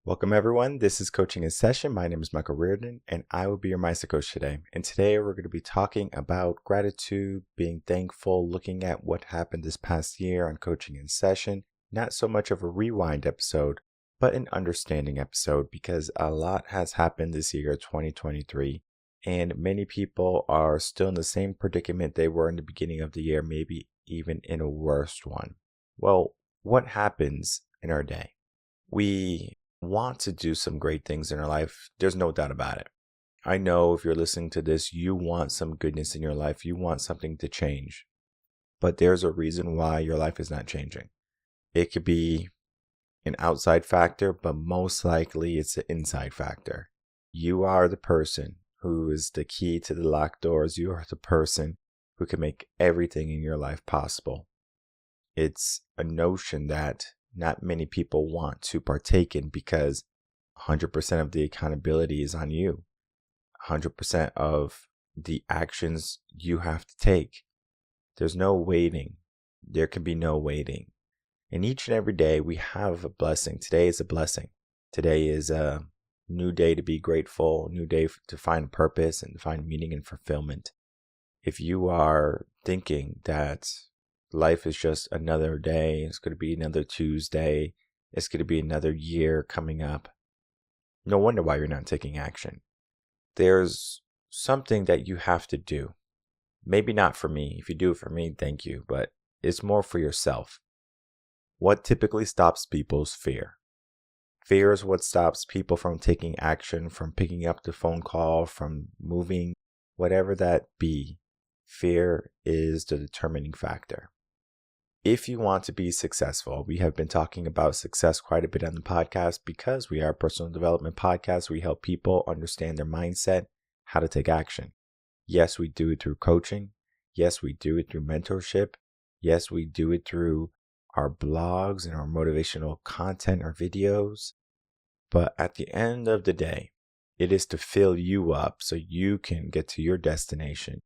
Welcome everyone. This is Coaching in Session. My name is Michael Rearden and I will be your mindset coach today. And today we're going to be talking about gratitude, being thankful, looking at what happened this past year on Coaching in Session. Not so much of a rewind episode, but an understanding episode because a lot has happened this year, 2023, and many people are still in the same predicament they were in the beginning of the year, maybe even in a worse one. Well, what happens in our day? We want to do some great things in our life. There's no doubt about it. I know if you're listening to this, you want some goodness in your life. You want something to change. But there's a reason why your life is not changing. It could be an outside factor, but most likely it's an inside factor. You are the person who is the key to the locked doors. You are the person who can make everything in your life possible. It's a notion that not many people want to partake in because 100% of the accountability is on you. 100% of the actions you have to take. There's no waiting. There can be no waiting. And each and every day we have a blessing. Today is a blessing. Today is a new day to be grateful, a new day to find purpose and find meaning and fulfillment. If you are thinking that life is just another day, it's going to be another Tuesday, it's going to be another year coming up, no wonder why you're not taking action. There's something that you have to do. Maybe not for me. If you do it for me, thank you, but it's more for yourself. What typically stops people's fear? Fear is what stops people from taking action, from picking up the phone call, from moving, whatever that be. Fear is the determining factor. If you want to be successful, we have been talking about success quite a bit on the podcast because we are a personal development podcast. We help people understand their mindset, how to take action. Yes, we do it through coaching. Yes, we do it through mentorship. Yes, we do it through our blogs and our motivational content or videos. But at the end of the day, it is to fill you up so you can get to your destination.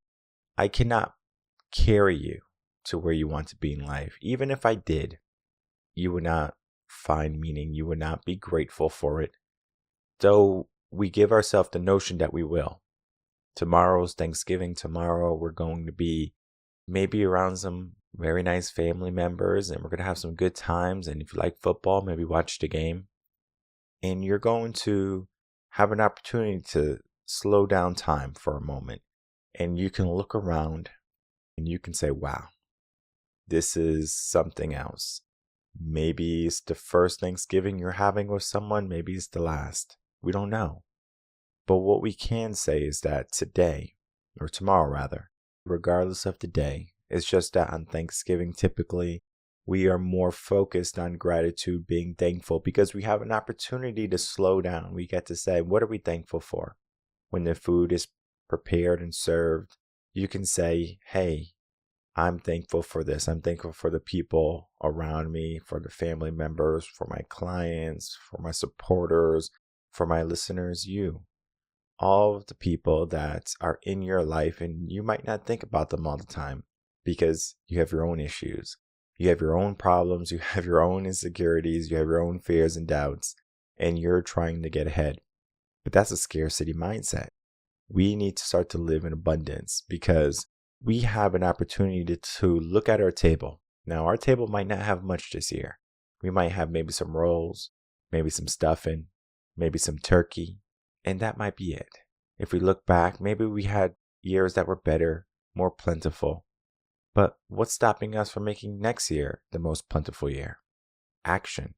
I cannot carry you to where you want to be in life. Even if I did, you would not find meaning. You would not be grateful for it. Though we give ourselves the notion that we will. Tomorrow's Thanksgiving. Tomorrow we're going to be maybe around some very nice family members and we're going to have some good times. And if you like football, maybe watch the game. And you're going to have an opportunity to slow down time for a moment. And you can look around and you can say, wow, this is something else. Maybe it's the first Thanksgiving you're having with someone. Maybe it's the last. We don't know. But what we can say is that today, or tomorrow rather, regardless of the day, it's just that on Thanksgiving, typically, we are more focused on gratitude, being thankful, because we have an opportunity to slow down. We get to say, what are we thankful for? When the food is prepared and served, you can say, hey, I'm thankful for this. I'm thankful for the people around me, for the family members, for my clients, for my supporters, for my listeners, you. All of the people that are in your life, and you might not think about them all the time because you have your own issues. You have your own problems. You have your own insecurities. You have your own fears and doubts, and you're trying to get ahead. But that's a scarcity mindset. We need to start to live in abundance because we have an opportunity to look at our table. Now, our table might not have much this year. We might have maybe some rolls, maybe some stuffing, maybe some turkey, and that might be it. If we look back, maybe we had years that were better, more plentiful. But what's stopping us from making next year the most plentiful year? Action.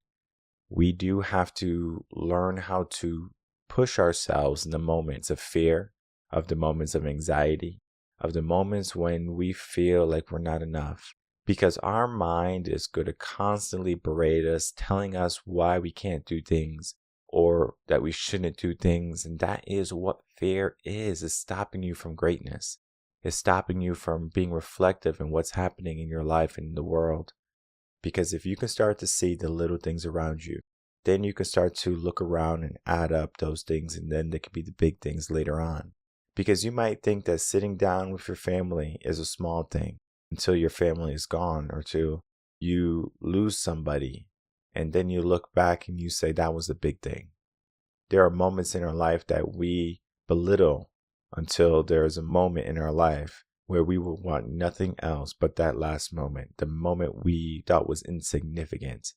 We do have to learn how to push ourselves in the moments of fear, of the moments of anxiety, of the moments when we feel like we're not enough. Because our mind is going to constantly berate us, telling us why we can't do things or that we shouldn't do things. And that is what fear is. It's stopping you from greatness. It's stopping you from being reflective in what's happening in your life and in the world. Because if you can start to see the little things around you, then you can start to look around and add up those things, and then they could be the big things later on. Because you might think that sitting down with your family is a small thing until your family is gone or till you lose somebody and then you look back and you say that was a big thing. There are moments in our life that we belittle until there is a moment in our life where we will want nothing else but that last moment, the moment we thought was insignificant.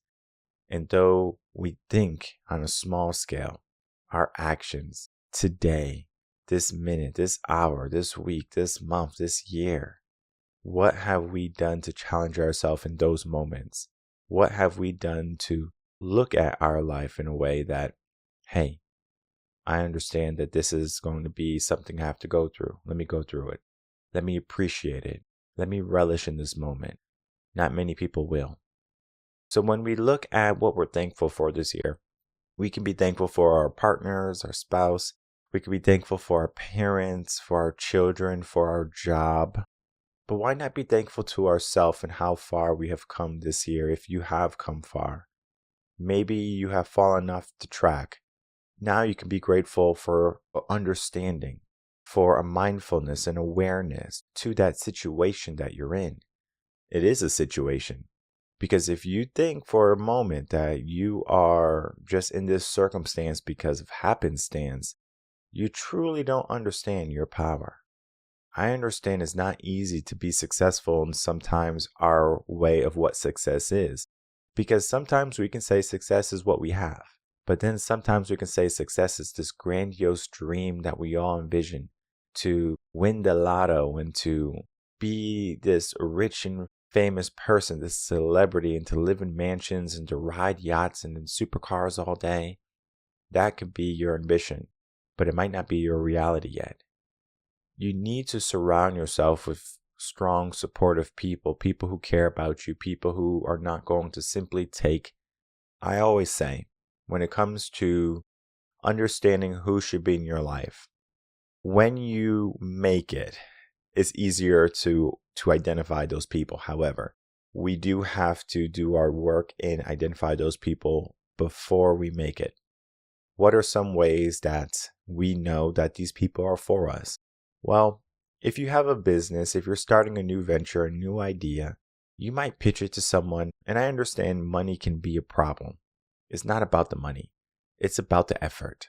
And though we think on a small scale, our actions today, this minute, this hour, this week, this month, this year, what have we done to challenge ourselves in those moments? What have we done to look at our life in a way that, hey, I understand that this is going to be something I have to go through. Let me go through it. Let me appreciate it. Let me relish in this moment. Not many people will. So when we look at what we're thankful for this year, we can be thankful for our partners, our spouse. We can be thankful for our parents, for our children, for our job. But why not be thankful to ourselves and how far we have come this year if you have come far? Maybe you have fallen off the track. Now you can be grateful for understanding, for a mindfulness and awareness to that situation that you're in. It is a situation. Because if you think for a moment that you are just in this circumstance because of happenstance, you truly don't understand your power. I understand it's not easy to be successful in sometimes our way of what success is. Because sometimes we can say success is what we have. But then sometimes we can say success is this grandiose dream that we all envision to win the lotto and to be this rich and famous person, this celebrity, and to live in mansions and to ride yachts and in supercars all day. That could be your ambition, but it might not be your reality yet. You need to surround yourself with strong, supportive people, people who care about you, people who are not going to simply take. I always say, when it comes to understanding who should be in your life, when you make it, it's easier to identify those people. However, we do have to do our work and identify those people before we make it. What are some ways that we know that these people are for us? Well, if you have a business, if you're starting a new venture, a new idea, you might pitch it to someone, and I understand money can be a problem. It's not about the money. It's about the effort.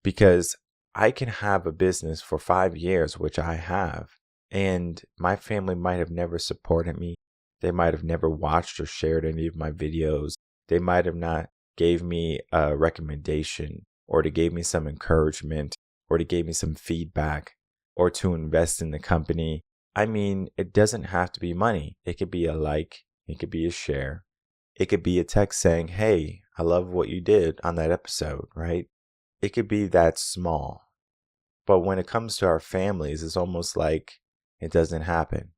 Because I can have a business for 5 years, which I have, and my family might have never supported me. They might have never watched or shared any of my videos. They might have not gave me a recommendation, or they gave me some encouragement, or they gave me some feedback, or to invest in the company. I mean, it doesn't have to be money. It could be a like, it could be a share. It could be a text saying, hey, I love what you did on that episode, right? It could be that small. But when it comes to our families, it's almost like it doesn't happen.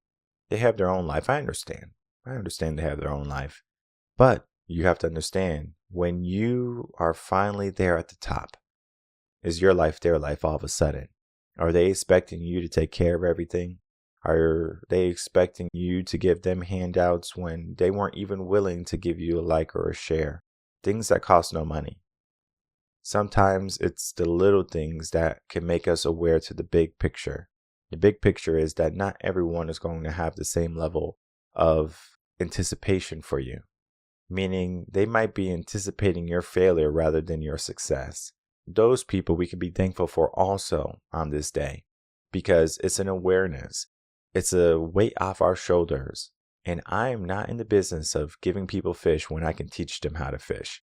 They have their own life. I understand. I understand they have their own life. But you have to understand, when you are finally there at the top, is your life their life all of a sudden? Are they expecting you to take care of everything? Are they expecting you to give them handouts when they weren't even willing to give you a like or a share? Things that cost no money. Sometimes it's the little things that can make us aware to the big picture. The big picture is that not everyone is going to have the same level of anticipation for you. Meaning they might be anticipating your failure rather than your success. Those people we can be thankful for also on this day, because it's an awareness. It's a weight off our shoulders. And I am not in the business of giving people fish when I can teach them how to fish.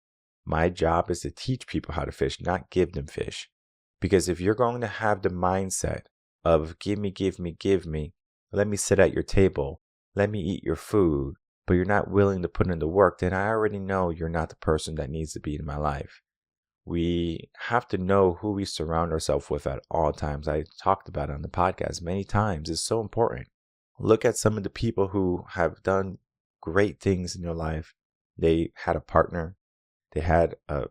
My job is to teach people how to fish, not give them fish. Because if you're going to have the mindset of give me, give me, give me, let me sit at your table, let me eat your food, but you're not willing to put in the work, then I already know you're not the person that needs to be in my life. We have to know who we surround ourselves with at all times. I talked about it on the podcast many times. It's so important. Look at some of the people who have done great things in their life. They had a partner. They had a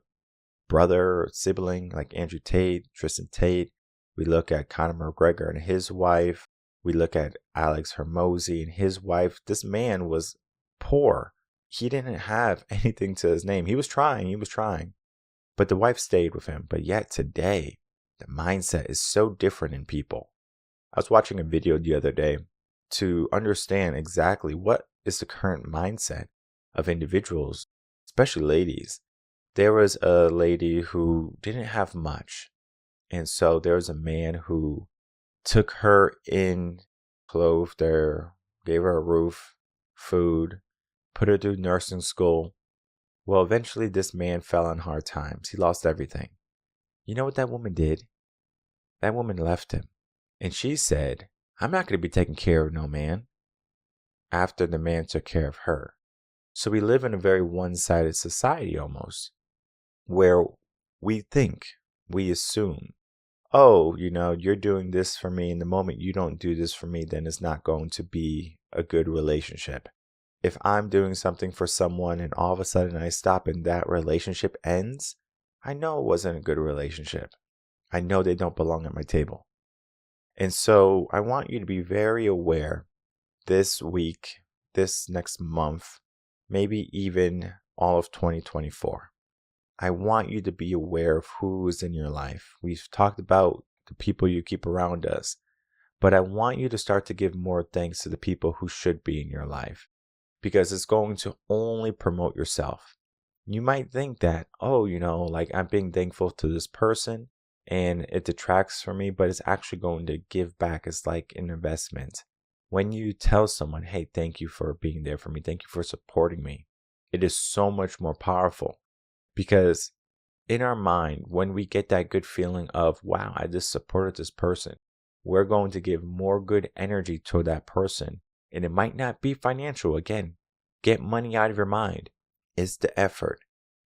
brother or sibling like Andrew Tate, Tristan Tate. We look at Conor McGregor and his wife. We look at Alex Hormozy and his wife. This man was poor. He didn't have anything to his name. He was trying. But the wife stayed with him. But yet today, the mindset is so different in people. I was watching a video the other day to understand exactly what is the current mindset of individuals, especially ladies. There was a lady who didn't have much. And so there was a man who took her in, clothed her, gave her a roof, food, put her through nursing school. Well, eventually this man fell on hard times. He lost everything. You know what that woman did? That woman left him. And she said, I'm not going to be taking care of no man after the man took care of her. So we live in a very one-sided society almost, where we think, we assume, oh, you're doing this for me, and the moment you don't do this for me, then it's not going to be a good relationship. If I'm doing something for someone and all of a sudden I stop and that relationship ends, I know it wasn't a good relationship. I know they don't belong at my table. And so I want you to be very aware this week, this next month, maybe even all of 2024. I want you to be aware of who is in your life. We've talked about the people you keep around us, but I want you to start to give more thanks to the people who should be in your life, because it's going to only promote yourself. You might think that, oh, I'm being thankful to this person and it detracts from me, but it's actually going to give back. It's like an investment. When you tell someone, hey, thank you for being there for me, thank you for supporting me, it is so much more powerful. Because in our mind, when we get that good feeling of, wow, I just supported this person, we're going to give more good energy to that person. And it might not be financial. Again, get money out of your mind. It's the effort.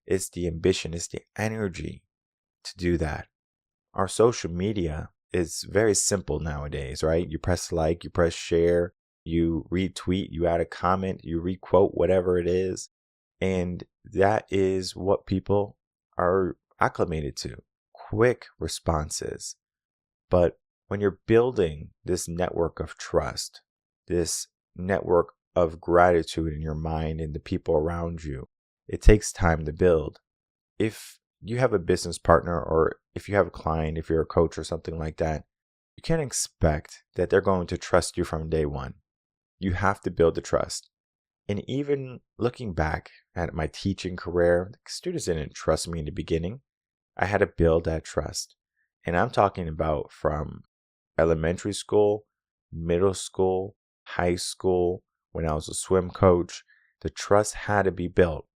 It's the ambition. It's the energy to do that. Our social media is very simple nowadays, right? You press like, you press share, you retweet, you add a comment, you requote, whatever it is. And that is what people are acclimated to. Quick responses. But when you're building this network of trust, this network of gratitude in your mind and the people around you, it takes time to build. If you have a business partner, or if you have a client, if you're a coach or something like that, you can't expect that they're going to trust you from day one. You have to build the trust. And even looking back at my teaching career, students didn't trust me in the beginning. I had to build that trust. And I'm talking about from elementary school, middle school, high school, when I was a swim coach. The trust had to be built.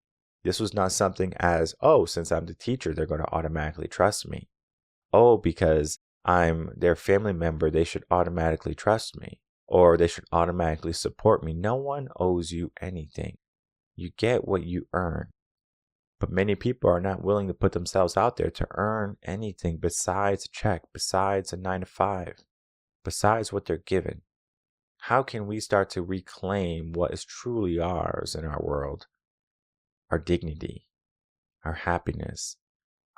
This was not something as, oh, since I'm the teacher, they're going to automatically trust me. Oh, because I'm their family member, they should automatically trust me. Or they should automatically support me. No one owes you anything. You get what you earn. But many people are not willing to put themselves out there to earn anything besides a check, besides a 9 to 5, besides what they're given. How can we start to reclaim what is truly ours in our world? Our dignity, our happiness,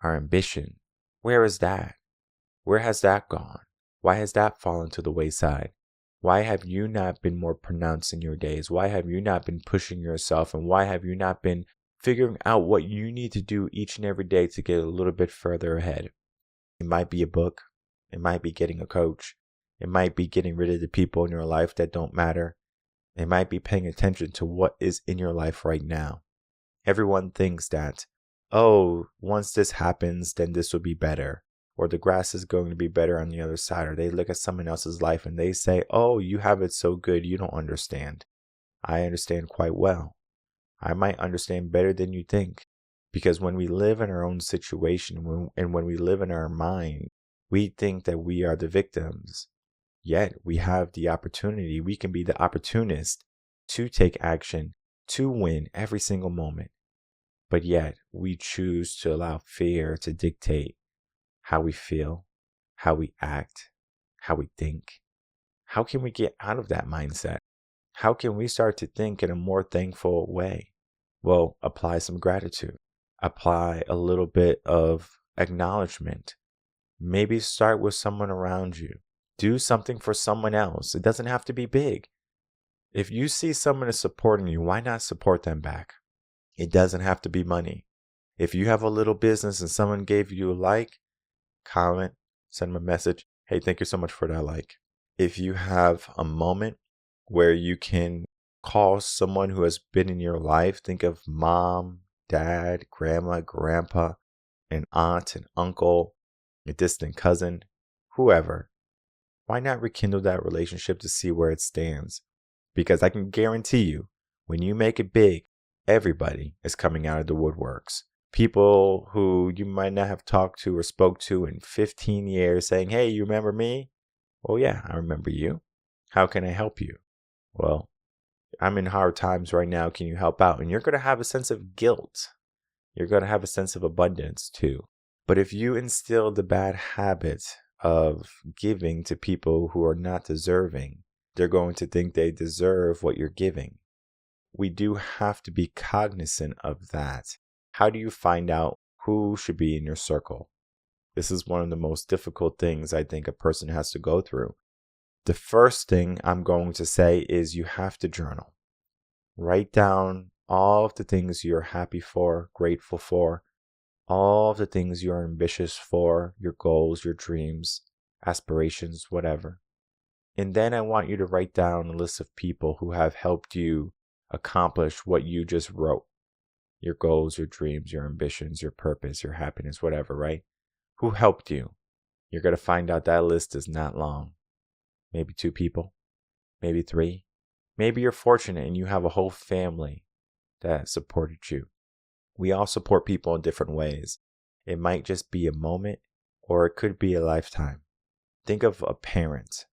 our ambition. Where is that? Where has that gone? Why has that fallen to the wayside? Why have you not been more pronounced in your days? Why have you not been pushing yourself? And why have you not been figuring out what you need to do each and every day to get a little bit further ahead? It might be a book. It might be getting a coach. It might be getting rid of the people in your life that don't matter. It might be paying attention to what is in your life right now. Everyone thinks that, oh, once this happens, then this will be better. Or the grass is going to be better on the other side. Or they look at someone else's life and they say, oh, you have it so good, you don't understand. I understand quite well. I might understand better than you think. Because when we live in our own situation and when we live in our mind, we think that we are the victims. Yet we have the opportunity, we can be the opportunist to take action, to win every single moment. But yet we choose to allow fear to dictate how we feel, how we act, how we think. How can we get out of that mindset? How can we start to think in a more thankful way? Well, apply some gratitude. Apply a little bit of acknowledgement. Maybe start with someone around you. Do something for someone else. It doesn't have to be big. If you see someone is supporting you, why not support them back? It doesn't have to be money. If you have a little business and someone gave you a like, comment, send them a message. Hey, thank you so much for that like. If you have a moment where you can call someone who has been in your life, think of mom, dad, grandma, grandpa, an aunt, an uncle, a distant cousin, whoever. Why not rekindle that relationship to see where it stands? Because I can guarantee you, when you make it big, everybody is coming out of the woodworks. People who you might not have talked to or spoke to in 15 years saying, hey, you remember me? Oh, yeah, I remember you. How can I help you? Well, I'm in hard times right now. Can you help out? And you're going to have a sense of guilt. You're going to have a sense of abundance too. But if you instill the bad habit of giving to people who are not deserving, they're going to think they deserve what you're giving. We do have to be cognizant of that. How do you find out who should be in your circle? This is one of the most difficult things I think a person has to go through. The first thing I'm going to say is you have to journal. Write down all of the things you're happy for, grateful for, all of the things you're ambitious for, your goals, your dreams, aspirations, whatever. And then I want you to write down a list of people who have helped you accomplish what you just wrote. Your goals, your dreams, your ambitions, your purpose, your happiness, whatever, right? Who helped you? You're going to find out that list is not long. Maybe 2 people, maybe 3. Maybe you're fortunate and you have a whole family that supported you. We all support people in different ways. It might just be a moment, or it could be a lifetime. Think of a parent.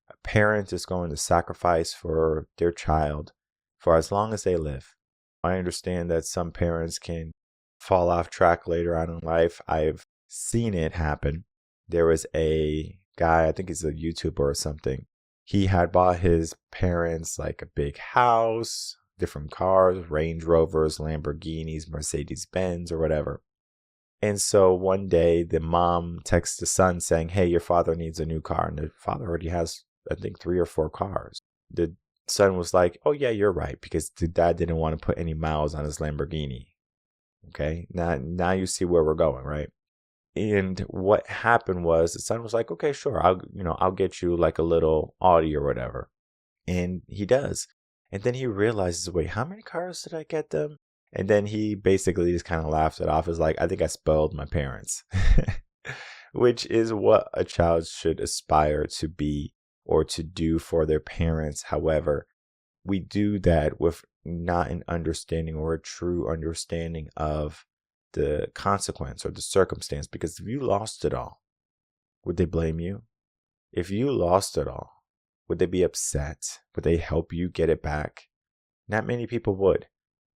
A parent is going to sacrifice for their child for as long as they live. I understand that some parents can fall off track later on in life. I've seen it happen. There was a guy, I think he's a YouTuber or something. He had bought his parents like a big house, different cars, Range Rovers, Lamborghinis, Mercedes-Benz, or whatever. And so one day the mom texts the son saying, hey, your father needs a new car. And the father already has, I think, 3 or 4 cars. The son was like, oh, yeah, you're right, because the dad didn't want to put any miles on his Lamborghini. Okay, now you see where we're going, right? And what happened was the son was like, okay, sure, I'll get you like a little Audi or whatever. And he does. And then he realizes, wait, how many cars did I get them? And then he basically just kind of laughs it off as like, I think I spoiled my parents, which is what a child should aspire to be or to do for their parents. However, we do that with not an understanding or a true understanding of the consequence or the circumstance. Because if you lost it all, would they blame you? If you lost it all, would they be upset? Would they help you get it back? Not many people would.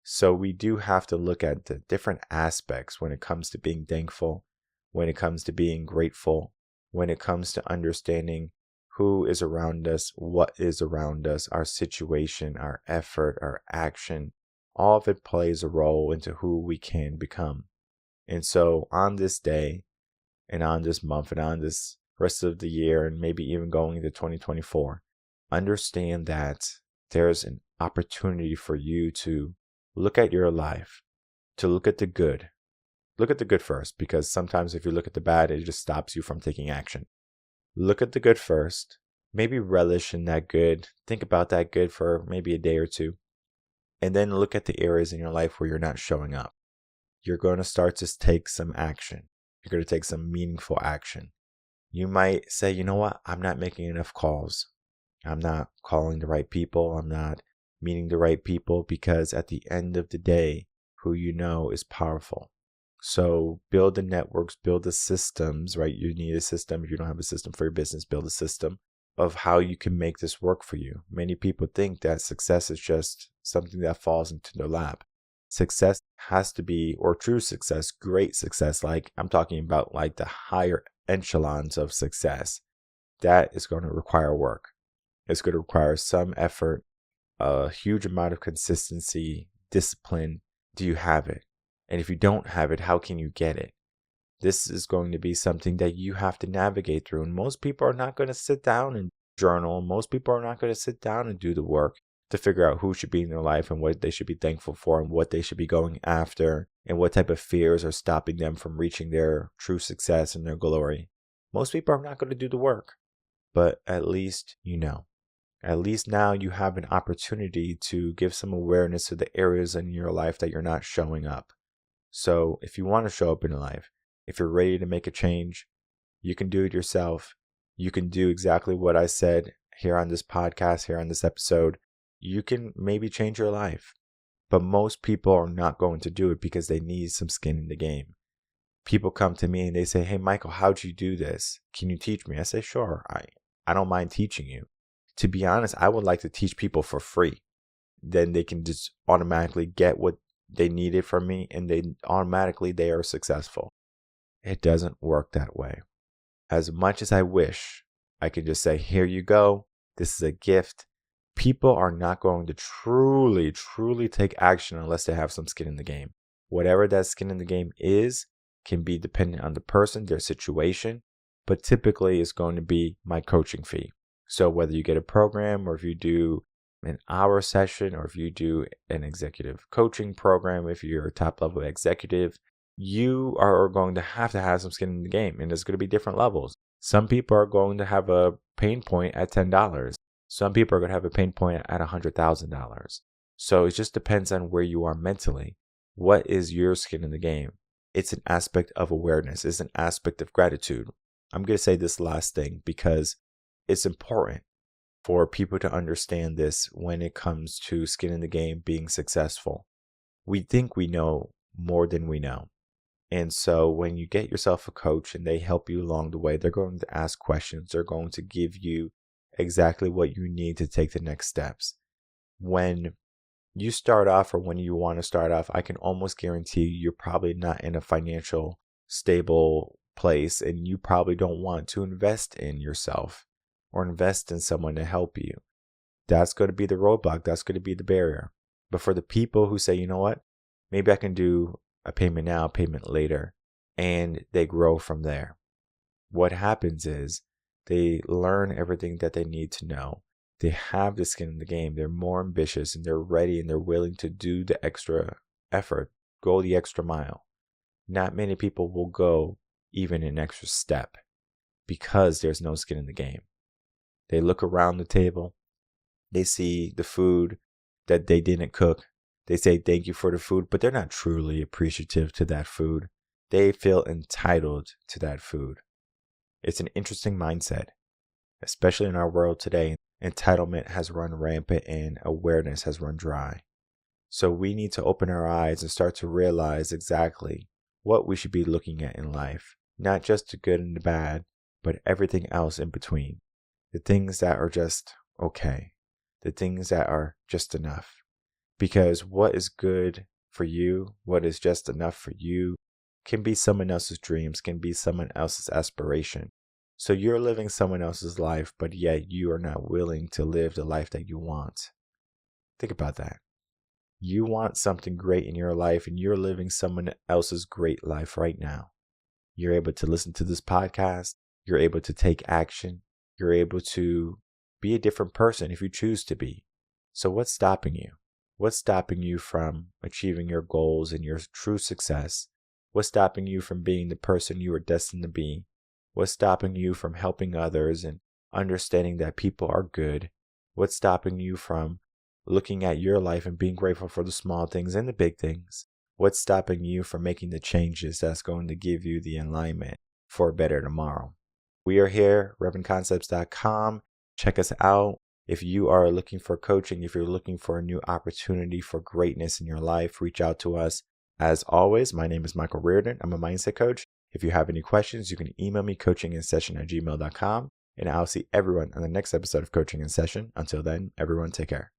So we do have to look at the different aspects when it comes to being thankful, when it comes to being grateful, when it comes to understanding who is around us, what is around us, our situation, our effort, our action. All of it plays a role into who we can become. And so on this day and on this month and on this rest of the year and maybe even going into 2024, understand that there's an opportunity for you to look at your life, to look at the good. Look at the good first, because sometimes if you look at the bad, it just stops you from taking action. Look at the good first. Maybe relish in that good. Think about that good for maybe a day or 2. And then look at the areas in your life where you're not showing up. You're going to start to take some action. You're going to take some meaningful action. You might say, you know what? I'm not making enough calls. I'm not calling the right people. I'm not meeting the right people, because at the end of the day, who you know is powerful. So build the networks, build the systems, right? You need a system. If you don't have a system for your business, build a system of how you can make this work for you. Many people think that success is just something that falls into their lap. Success has to be, or true success, great success, like I'm talking about like the higher echelons of success. That is going to require work. It's going to require some effort, a huge amount of consistency, discipline. Do you have it? And if you don't have it, how can you get it? This is going to be something that you have to navigate through. And most people are not going to sit down and journal. Most people are not going to sit down and do the work to figure out who should be in their life and what they should be thankful for and what they should be going after and what type of fears are stopping them from reaching their true success and their glory. Most people are not going to do the work, but at least you know. At least now you have an opportunity to give some awareness to the areas in your life that you're not showing up. So if you want to show up in life, if you're ready to make a change, you can do it yourself. You can do exactly what I said here on this podcast, here on this episode. You can maybe change your life. But most people are not going to do it because they need some skin in the game. People come to me and they say, hey, Michael, how'd you do this? Can you teach me? I say, sure. I don't mind teaching you. To be honest, I would like to teach people for free. Then they can just automatically get what they needed from me, and they are successful. It doesn't work that way. As much as I wish I could just say, here you go, this is a gift, people are not going to truly take action unless they have some skin in the game. Whatever that skin in the game is can be dependent on the person, their situation, but typically it's going to be my coaching fee. So whether you get a program, or if you do an hour session, or if you do an executive coaching program, if you're a top level executive, you are going to have some skin in the game, and there's going to be different levels. Some people are going to have a pain point at $10. Some people are going to have a pain point at $100,000. So it just depends on where you are mentally. What is your skin in the game? It's an aspect of awareness. It's an aspect of gratitude. I'm going to say this last thing because it's important for people to understand this when it comes to skin in the game, being successful. We think we know more than we know. And so when you get yourself a coach and they help you along the way, they're going to ask questions. They're going to give you exactly what you need to take the next steps. When you start off, or when you want to start off, I can almost guarantee you're probably not in a financial stable place, and you probably don't want to invest in yourself or invest in someone to help you. That's going to be the roadblock. That's going to be the barrier. But for the people who say, you know what, maybe I can do a payment now, payment later, and they grow from there. What happens is they learn everything that they need to know. They have the skin in the game. They're more ambitious, and they're ready, and they're willing to do the extra effort, go the extra mile. Not many people will go even an extra step because there's no skin in the game. They look around the table. They see the food that they didn't cook. They say thank you for the food, but they're not truly appreciative to that food. They feel entitled to that food. It's an interesting mindset, especially in our world today. Entitlement has run rampant and awareness has run dry. So we need to open our eyes and start to realize exactly what we should be looking at in life. Not just the good and the bad, but everything else in between. The things that are just okay. The things that are just enough. Because what is good for you, what is just enough for you, can be someone else's dreams, can be someone else's aspiration. So you're living someone else's life, but yet you are not willing to live the life that you want. Think about that. You want something great in your life, and you're living someone else's great life right now. You're able to listen to this podcast. You're able to take action. You're able to be a different person if you choose to be. So what's stopping you? What's stopping you from achieving your goals and your true success? What's stopping you from being the person you are destined to be? What's stopping you from helping others and understanding that people are good? What's stopping you from looking at your life and being grateful for the small things and the big things? What's stopping you from making the changes that's going to give you the alignment for a better tomorrow? We are here, RevenConcepts.com. Check us out. If you are looking for coaching, if you're looking for a new opportunity for greatness in your life, reach out to us. As always, my name is Michael Rearden. I'm a mindset coach. If you have any questions, you can email me coachinginsession@gmail.com, and I'll see everyone on the next episode of Coaching in Session. Until then, everyone take care.